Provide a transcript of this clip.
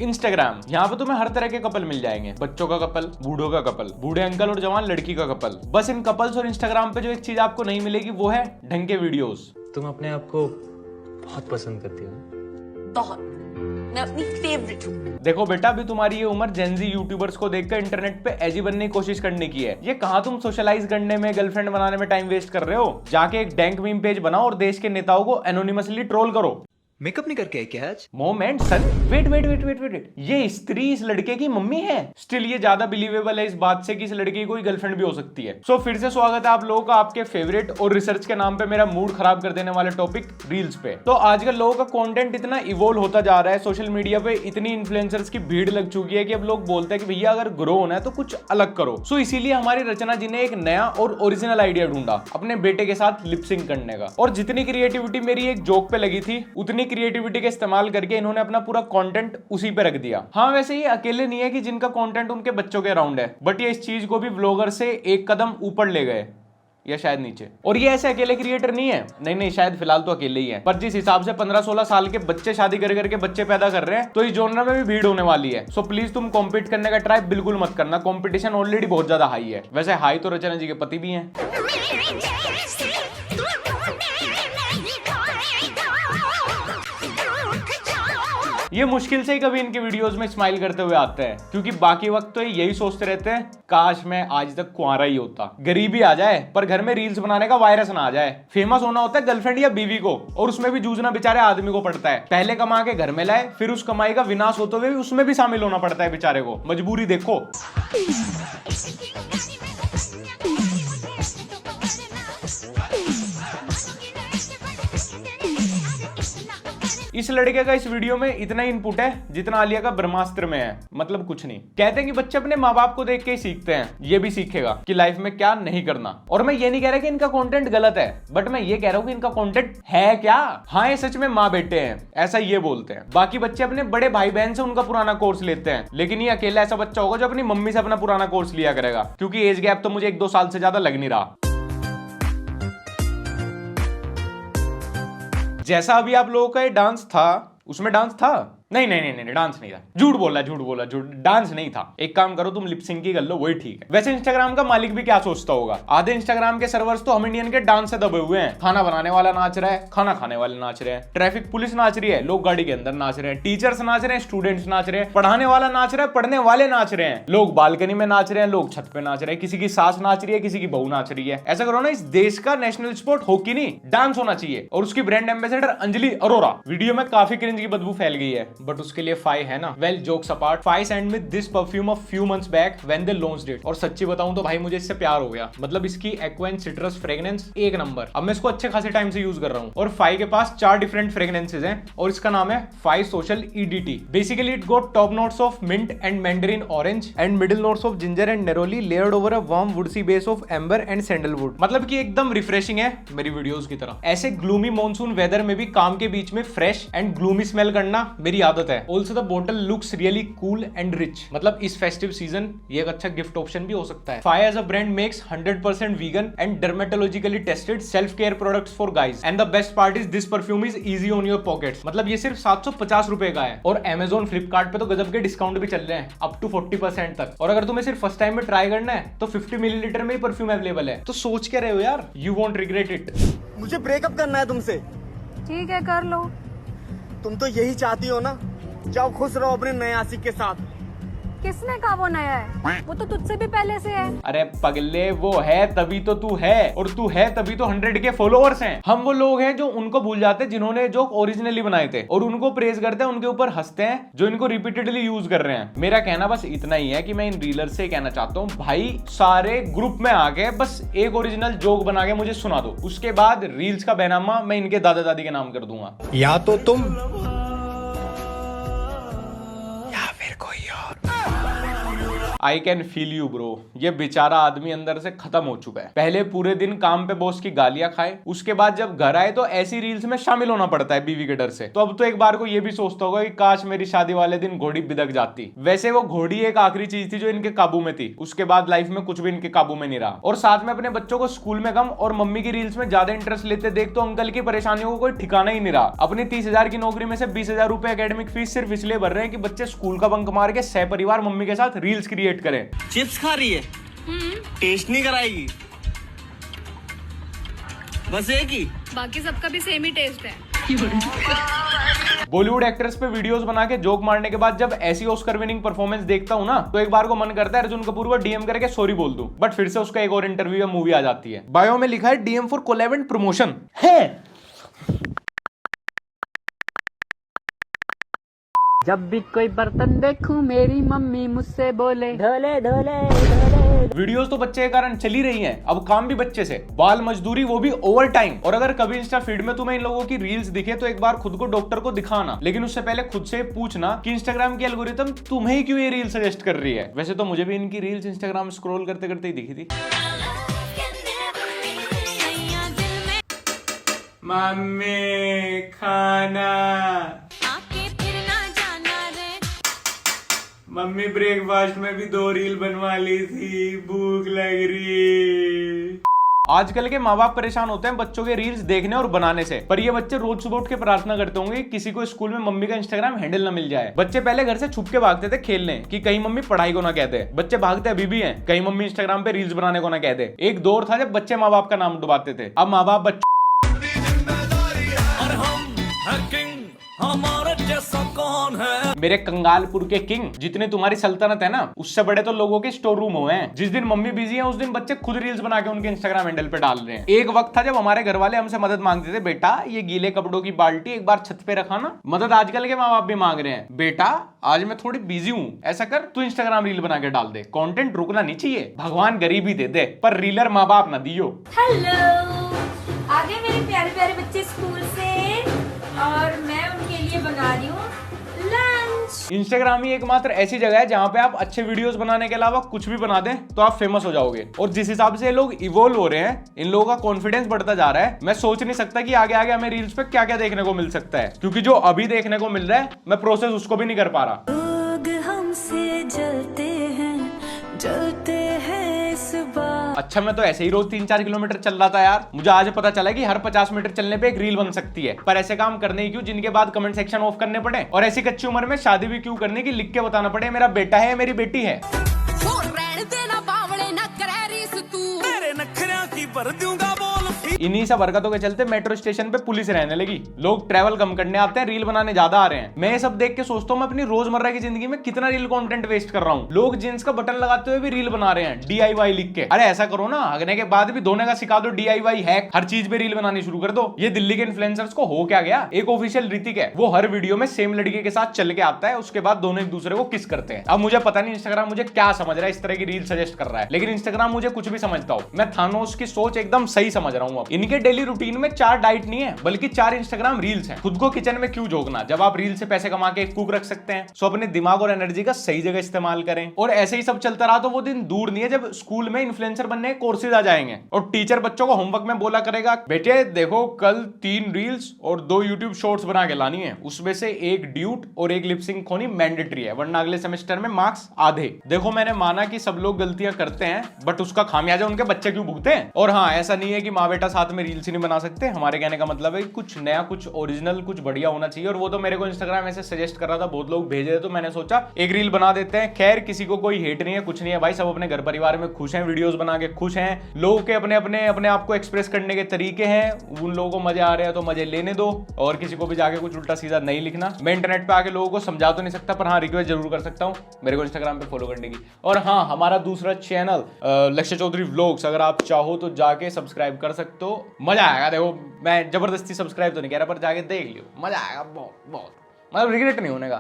Instagram, यहाँ पे तुम्हें हर तरह के कपल मिल जाएंगे। बच्चों का कपल, बूढ़ों का कपल, बूढ़े अंकल और जवान लड़की का कपल। बस इन कपल्स और इंस्टाग्राम पे जो एक चीज आपको नहीं मिलेगी वो है ढंग के वीडियोस। तुम अपने आप को बहुत पसंद करती हो? बहुत। मैं अपनी फेवरेट हूँ। देखो बेटा, अभी तुम्हारी ये उम्र जेनजी यूट्यूबर्स को देखकर इंटरनेट पे एजी बनने की कोशिश करने की है। ये कहाँ तुम सोशलाइज करने में, गर्लफ्रेंड बनाने में टाइम वेस्ट कर रहे हो। जाके एक डैंक मीम पेज बनाओ और देश के नेताओं को एनोनिमसली ट्रोल करो। मेकअप नहीं करके आई क्या आज? मोमेंट सन, wait wait wait wait wait, ये स्त्री इस लड़के की मम्मी है। स्टिल ये ज्यादा बिलीवेबल है इस बात से कि इस लड़के की कोई गर्लफ्रेंड भी हो सकती है। सो फिर से स्वागत है आप लोगों का आपके फेवरेट और रिसर्च के नाम पे मेरा मूड खराब कर देने वाले टॉपिक रील्स पे। तो आजकल लोगों का कंटेंट इतना इवोल्व होता जा रहा है, सोशल मीडिया पे इतनी इन्फ्लुएंसर्स की भीड़ लग चुकी है कि अब लोग बोलते हैं कि भैया अगर ग्रो होना है तो कुछ अलग करो। सो इसीलिए हमारी रचना जी ने एक नया और ओरिजिनल आइडिया ढूंढा अपने बेटे के साथ लिपसिंग करने का। और जितनी क्रिएटिविटी मेरी एक जोक पे लगी थी, उतनी क्रिएटिविटी के इस्तेमाल करके इन्होंने अपना पूरा कंटेंट उसी पे रख दिया। हाँ, वैसे ये अकेले नहीं है कि जिनका कंटेंट उनके बच्चों के अराउंड है, बट ये इस चीज को भी व्लॉगर से एक कदम ऊपर ले गए, या शायद नीचे। और ये ऐसे अकेले क्रिएटर नहीं है, नहीं शायद फिलहाल तो अकेले ही है, पर जिस हिसाब से 15-16 साल के बच्चे शादी कर करके बच्चे पैदा कर रहे हैं तो इस जॉनर में भी भीड़ होने वाली है। सो प्लीज तुम कॉम्पीट करने का ट्राई बिल्कुल मत करना, कॉम्पिटिशन ऑलरेडी बहुत ज्यादा हाई है। वैसे हाई तो रचना जी के पति भी हैं। ये मुश्किल से ही कभी इनके वीडियोस में स्माइल करते हुए आते हैं, क्योंकि बाकी वक्त तो यही सोचते रहते हैं काश मैं आज तक कुंवारा ही होता, गरीबी आ जाए पर घर में रील्स बनाने का वायरस ना आ जाए। फेमस होना होता है गर्लफ्रेंड या बीवी को, और उसमें भी जूझना बेचारे आदमी को पड़ता है। पहले कमा के घर में लाए, फिर उस कमाई का विनाश होते हुए उसमें भी शामिल होना पड़ता है बेचारे को। मजबूरी देखो। इस लड़के का इस वीडियो में इतना इनपुट है जितना आलिया का ब्रह्मास्त्र में है, मतलब कुछ नहीं। कहते हैं कि बच्चे अपने माँ बाप को देख के ही सीखते हैं, ये भी सीखेगा कि लाइफ में क्या नहीं करना। और मैं ये नहीं कह रहा कि इनका कंटेंट गलत है, बट मैं ये कह रहा हूँ कि इनका कंटेंट है क्या। हाँ, ये सच में माँ बेटे हैं, ऐसा ये बोलते हैं। बाकी बच्चे अपने बड़े भाई बहन से उनका पुराना कोर्स लेते हैं, लेकिन ये अकेला ऐसा बच्चा होगा जो अपनी मम्मी से अपना पुराना कोर्स लिया करेगा, क्योंकि एज गैप तो मुझे 1-2 साल से ज्यादा लग नहीं रहा। जैसा अभी आप लोगों का ये डांस था, उसमें डांस था? नहीं, डांस नहीं था। झूठ बोला, डांस नहीं था। एक काम करो, तुम लिपसिंग की कर लो, वही ठीक है। वैसे इंस्टाग्राम का मालिक भी क्या सोचता होगा, आधे इंस्टाग्राम के सर्वर्स तो हम इंडियन के डांस से दबे हुए हैं। खाना बनाने वाला नाच रहा है, खाना खाने वाले नाच रहे हैं, ट्रैफिक पुलिस नाच रही है, लोग गाड़ी के अंदर नाच रहे हैं, टीचर्स नाच रहे हैं, स्टूडेंट्स नाच रहे हैं, पढ़ाने वाला नाच रहा है, पढ़ने वाले नाच रहे हैं, लोग बालकनी में नाच रहे हैं, लोग छत पे नाच रहे हैं, किसी की सास नाच रही है, किसी की बहू नाच रही है। ऐसा करो ना, इस देश का नेशनल स्पोर्ट हॉकी नहीं, डांस होना चाहिए। और उसकी brand ambassador Anjali Arora. Video में काफी क्रिंज की बदबू फैल गई है, बट उसके लिए है ना। Well, jokes apart, Phy send me this perfume a few months back when they launched it. और सच्ची बताऊं तो भाई मुझे इससे प्यार हो गया। मतलब इसकी एक्वेंट सिट्रस फ्रेग्रेंस एक नंबर। अब मैं इसको अच्छे खासे टाइम से यूज कर रहा हूं। और फाई के पास 4 डिफरेंट फ्रेग्रेंसेस हैं और इसका नाम है फाई social EDT। Basically it got top notes of mint and mandarin orange and middle notes of ginger and neroli layered over a warm woodsy base of amber and sandalwood. मतलब कि एकदम refreshing है मेरी वीडियोस की तरह। ऐसे gloomy monsoon weather में भी काम के बीच में फ्रेश एंड ग्लूमी स्मेल करना मेरी आदत है। Also the bottle looks really cool and rich. मतलब इस फेस्टिव सीजन ये एक अच्छा गिफ्ट ऑप्शन भी हो सकता है। Phy as a brand makes 100% vegan and dermatologically tested self care products for guys. And the best part is this perfume is easy on your pockets. मतलब ये सिर्फ 750 रुपए का है और Amazon फ्लिपकार्ट पे तो गजब के डिस्काउंट भी चल रहे हैं, अप टू 40% तक। और अगर तुम्हें सिर्फ फर्स्ट टाइम में ट्राई करना है तो 50 मिलीलीटर में ही परफ्यूम अवेलेबल है। तो सोच के रहे हो यार, यू वोंट रिग्रेट इट। मुझे ब्रेकअप करना है तुमसे। ठीक है, कर लो। तुम तो यही चाहती हो ना, जाओ खुश रहो अपने नए आशिक के साथ। किसने कहा वो नया है? वो तो तुझसे भी पहले से है। अरे पगले, वो है तभी तो तू है, और तू है तभी तो 100 के फॉलोअर्स हैं। हम वो लोग हैं जो उनको भूल जाते हैं जिन्होंने जोक ओरिजिनली बनाए थे, और उनको प्रेज करते हैं, उनके ऊपर हंसते हैं जो इनको रिपीटेडली यूज कर रहे हैं। मेरा कहना बस इतना ही है कि मैं इन रीलर से कहना चाहता हूँ, भाई सारे ग्रुप में आके बस एक ओरिजिनल जोक बना के मुझे सुना दो, उसके बाद रील्स का बैनामा मैं इनके दादा दादी के नाम कर दूंगा। या तो तुम या फिर कोई और। I can feel you bro. ये बेचारा आदमी अंदर से खत्म हो चुका है। पहले पूरे दिन काम पे बॉस की गालियां खाए, उसके बाद जब घर आए तो ऐसी रील्स में शामिल होना पड़ता है बीवी के डर से। तो अब तो एक बार को ये भी सोचता होगा कि काश मेरी शादी वाले दिन घोड़ी बिदक जाती। वैसे वो घोड़ी एक आखिरी चीज थी जो इनके काबू में थी, उसके बाद लाइफ में कुछ भी इनके काबू में नहीं रहा। और साथ में अपने बच्चों को स्कूल में कम और मम्मी की रील्स में ज्यादा इंटरेस्ट लेते देख तो अंकल की परेशानियों को कोई ठिकाना ही नहीं रहा। अपनी 30,000 की नौकरी में से 20,000 रुपए एकेडमिक फीस सिर्फ इसलिए भर रहे हैं कि बच्चे स्कूल का बंक मार के सह परिवार मम्मी के साथ रील्स क्रिएट करें। चिप्स खा रही है, टेस्ट नहीं कराएगी, बस एक ही। बाकी सबका भी सेम ही टेस्ट है। बॉलीवुड एक्ट्रेस पे वीडियोस बना के जोक मारने के बाद जब ऐसी ऑस्कर विनिंग परफॉर्मेंस देखता हूं ना, तो एक बार को मन करता है अर्जुन कपूर को डीएम करके सॉरी बोल दूं, बट फिर से उसका एक और इंटरव्यू या मूवी आ जाती है। बायो में लिखा है DM for collab and promotion है। जब भी कोई बर्तन देखूं मेरी मम्मी मुझसे बोले धोले धोले धोले। वीडियोस तो बच्चे के कारण चली रही हैं, अब काम भी बच्चे से, बाल मजदूरी वो भी ओवर टाइम। और अगर कभी इंस्टा फीड में तुम्हें इन लोगों की रील्स दिखे तो एक बार खुद को डॉक्टर को दिखाना, लेकिन उससे पहले खुद से पूछना कि इंस्टाग्राम की एल्गोरिथम तुम्हें क्यों ये रील सजेस्ट कर रही है। वैसे तो मुझे भी इनकी रील्स इंस्टाग्राम स्क्रॉल करते करते ही दिखी थी। मम्मी खाना, मम्मी ब्रेकफास्ट में भी 2 रील बनवा ली थी, भूख लग रही। आजकल के माँ बाप परेशान होते हैं बच्चों के रील्स देखने और बनाने से, पर ये बच्चे रोज सुबह उठ के प्रार्थना करते होंगे कि किसी को स्कूल में मम्मी का इंस्टाग्राम हैंडल ना मिल जाए। बच्चे पहले घर से छुप के भागते थे खेलने कि कहीं मम्मी पढ़ाई को ना कहते। बच्चे भागते अभी भी हैं, कहीं मम्मी इंस्टाग्राम पे रील्स बनाने को ना कहते। एक दौर था जब बच्चे माँ बाप का नाम डुबाते थे, अब माँ बाप बच्चों मेरे कंगालपुर के किंग, जितने तुम्हारी सल्तनत है ना, उससे बड़े तो लोगों के स्टोर रूम हुए हैं। जिस दिन मम्मी बिजी है उस दिन बच्चे खुद रील्स बना के उनके इंस्टाग्राम हैंडल पे डाल रहे हैं। एक वक्त था जब हमारे घर वाले हमसे मदद मांगते थे, बेटा ये गीले कपड़ों की बाल्टी एक बार छत पे रखा ना। मदद आजकल के माँ बाप भी मांग रहे हैं, बेटा आज मैं थोड़ी बिजी हूँ, ऐसा कर तू इंस्टाग्राम रील बना के डाल दे। कंटेंट रुकना नहीं चाहिए, भगवान गरीबी दे दे पर रीलर माँ बाप ना दियो। हेलो, आ गए मेरे प्यारे प्यारे बच्चे स्कूल से और मैं उनके लिए बना रही हूँ लंच। इंस्टाग्राम ही एकमात्र ऐसी जगह है जहां पे आप अच्छे वीडियोस बनाने के अलावा कुछ भी बना दें तो आप फेमस हो जाओगे। और जिस हिसाब से लोग इवॉल्व हो रहे हैं, इन लोगों का कॉन्फिडेंस बढ़ता जा रहा है, मैं सोच नहीं सकता कि आगे आगे हमें रील्स पे क्या क्या देखने को मिल सकता है, क्योंकि जो अभी देखने को मिल रहा है मैं प्रोसेस उसको भी नहीं कर पा रहा। लोग हमसे जलते हैं इस बार। अच्छा मैं तो ऐसे ही रोज 3-4 किलोमीटर चल रहा था यार, मुझे आज पता चला कि हर 50 मीटर चलने पे एक रील बन सकती है। पर ऐसे काम करने ही क्यों जिनके बाद कमेंट सेक्शन ऑफ करने पड़े, और ऐसी कच्ची उम्र में शादी भी क्यों करने की लिख के बताना पड़े मेरा बेटा है मेरी बेटी है। इन्हीं सब हरकतों के चलते मेट्रो स्टेशन पे पुलिस रहने लगी, लोग ट्रैवल कम करने आते हैं, रील बनाने ज्यादा आ रहे हैं। मैं ये सब देख के सोचता हूँ मैं अपनी रोजमर्रा की जिंदगी में कितना रील कंटेंट वेस्ट कर रहा हूँ। लोग जींस का बटन लगाते हुए भी रील बना रहे हैं DIY लिख के। अरे ऐसा करो ना, हगने के बाद भी धोने का सिखा दो, DIY हैक, हर चीज पे रील बनानी शुरू कर दो। ये दिल्ली के इन्फ्लुएंसर्स को हो क्या गया, एक ऑफिशियल ऋतिक है, वो हर वीडियो में सेम लड़के के साथ चल के आता है, उसके बाद दोनों एक दूसरे को किस करते हैं। अब मुझे पता नहीं इंस्टाग्राम मुझे क्या समझ रहा है, इस तरह की रील सजेस्ट कर रहा है, लेकिन इंस्टाग्राम मुझे कुछ भी समझता हूँ। मैं थानोस की सोच एकदम सही समझ रहा हूँ। अब इनके डेली रूटीन में 4 डाइट नहीं है बल्कि 4 इंस्टाग्राम रील्स हैं। खुद को किचन में क्यों झोंकना जब आप रील से पैसे कमा के कुक रख सकते हैं। सो अपने दिमाग और एनर्जी का सही जगह इस्तेमाल करें। और ऐसे ही सब चलता रहा तो वो दिन दूर नहीं है जब स्कूल में इन्फ्लुएंसर बनने के कोर्सेज आ जाएंगे और टीचर बच्चों को होमवर्क में बोला करेगा, बेटे देखो कल 3 रील्स और 2 यूट्यूब शॉर्ट्स बना के लानी है, उसमें से एक ड्यूट और एक लिपसिंक होनी मैंडेटरी है, वरना अगले सेमेस्टर में मार्क्स आधे। देखो मैंने माना कि सब लोग गलतियां करते हैं, बट उसका खामियाजा उनके बच्चे क्यों भुगते हैं। और हाँ, ऐसा नहीं है कि माँ बेटा साथ में रील्स ही नहीं बना सकते। हमारे कहने का मतलब है कुछ नया, कुछ ओरिजिनल, कुछ बढ़िया होना चाहिए। और वो तो मेरे को इंस्टाग्राम ऐसे सजेस्ट कर रहा था, बहुत लोग भेज रहे, तो मैंने सोचा एक रील बना देते हैं। खैर किसी को कोई हेट नहीं है, कुछ नहीं है भाई, सब अपने घर परिवार में खुश हैं, वीडियोस बना के खुश हैं। लोगों के अपने अपने अपने आप को एक्सप्रेस करने के तरीके हैं, उन लोगों को मजे आ रहे हैं तो मजे लेने दो, और किसी को भी जाके कुछ उल्टा सीधा नहीं लिखना। मैं इंटरनेट पे आके लोगों को समझा तो नहीं सकता, पर हाँ रिक्वेस्ट जरूर कर सकता हूँ मेरे को इंस्टाग्राम पे फॉलो करने की। और हाँ, हमारा दूसरा चैनल लक्ष्य चौधरी व्लॉग्स, अगर आप चाहो तो जाके सब्सक्राइब कर सकते हो, मजा आएगा। देखो मैं जबरदस्ती सब्सक्राइब तो नहीं कह रहा, पर जाके देख लियो, मजा आएगा बहुत बहुत, मतलब रिग्रेट नहीं होने का।